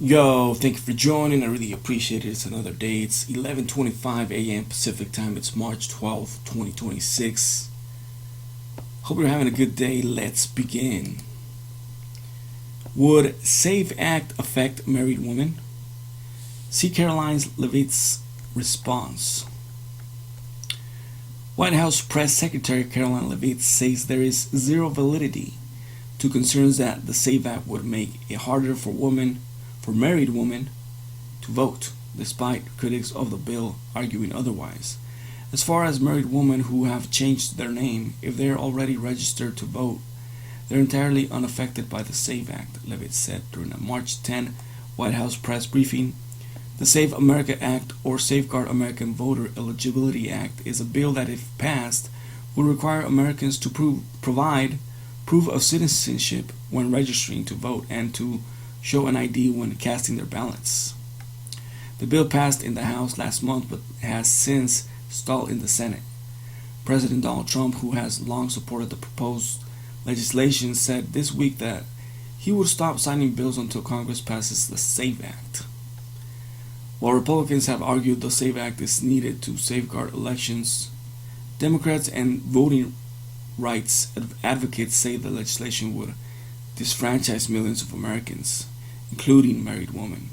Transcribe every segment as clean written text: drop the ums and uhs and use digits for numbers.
Yo, thank you for joining. I really appreciate it. It's another day. It's 11:25 a.m. Pacific time. It's March 12th, 2026. Hope you're having a good day. Let's begin. Would SAVE Act affect married women? See Karoline Leavitt's response. White House Press Secretary Karoline Leavitt says there is zero validity to concerns that the SAVE Act would make it harder for married women to vote, despite critics of the bill arguing otherwise. As far as married women who have changed their name, if they are already registered to vote, they're entirely unaffected by the SAVE Act, Leavitt said during a March 10 White House press briefing. The Save America Act, or Safeguard American Voter Eligibility Act, is a bill that, if passed, would require Americans to provide proof of citizenship when registering to vote and to show an ID when casting their ballots. The bill passed in the House last month but has since stalled in the Senate. President Donald Trump, who has long supported the proposed legislation, said this week that he would stop signing bills until Congress passes the SAVE Act. While Republicans have argued the SAVE Act is needed to safeguard elections, Democrats and voting rights advocates say the legislation would disfranchise millions of Americans, including married women,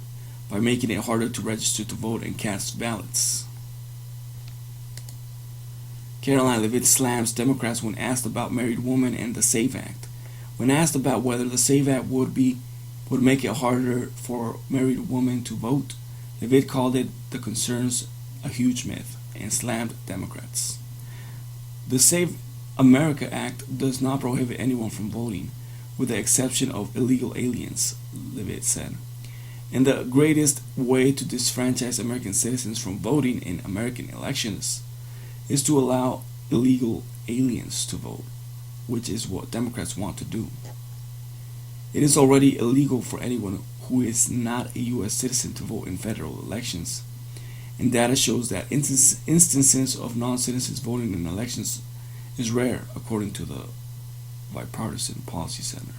by making it harder to register to vote and cast ballots. Karoline Leavitt slams Democrats when asked about married women and the SAVE Act. When asked about whether the SAVE Act would make it harder for married women to vote, Leavitt called the concerns a huge myth and slammed Democrats. The Save America Act does not prohibit anyone from voting, with the exception of illegal aliens, Leavitt said. And the greatest way to disfranchise American citizens from voting in American elections is to allow illegal aliens to vote, which is what Democrats want to do. It is already illegal for anyone who is not a U.S. citizen to vote in federal elections, and data shows that instances of non-citizens voting in elections is rare, according to the Bipartisan Policy Center.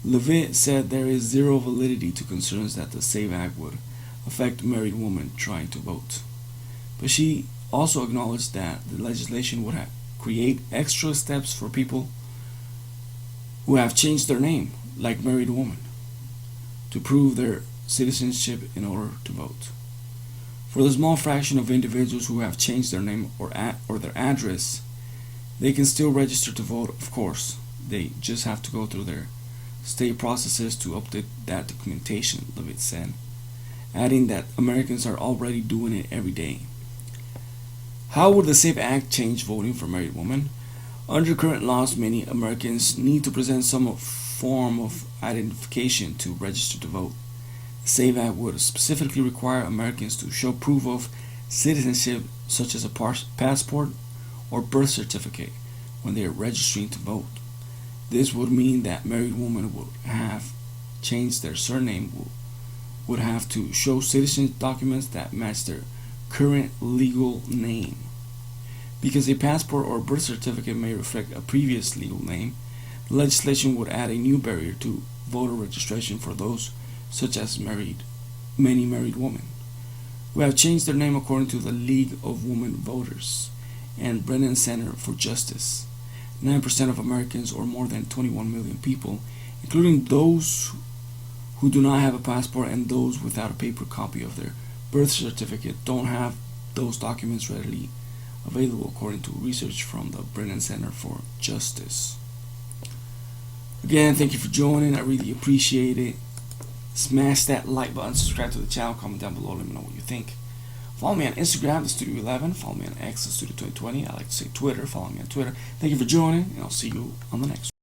Leavitt said there is zero validity to concerns that the SAVE Act would affect married women trying to vote. But she also acknowledged that the legislation would create extra steps for people who have changed their name, like married women, to prove their citizenship in order to vote. For the small fraction of individuals who have changed their name or their address, they can still register to vote, of course. They just have to go through their state processes to update that documentation, Leavitt said, adding that Americans are already doing it every day. How would the SAVE Act change voting for married women? Under current laws, many Americans need to present some form of identification to register to vote. The SAVE Act would specifically require Americans to show proof of citizenship, such as a passport or birth certificate, when they are registering to vote. This would mean that married women would have changed their surname, would have to show citizenship documents that match their current legal name. Because a passport or birth certificate may reflect a previous legal name, the legislation would add a new barrier to voter registration for those such as many married women who have changed their name, according to the League of Women Voters and Brennan Center for Justice. 9% of Americans, or more than 21 million people, including those who do not have a passport and those without a paper copy of their birth certificate, don't have those documents readily available, according to research from the Brennan Center for Justice. Again, thank you for joining. I really appreciate it. Smash that like button, subscribe to the channel, comment down below, let me know what you think. Follow me on Instagram, the Studio 11. Follow me on X, the Studio 2020. I like to say Twitter. Follow me on Twitter. Thank you for joining, and I'll see you on the next one.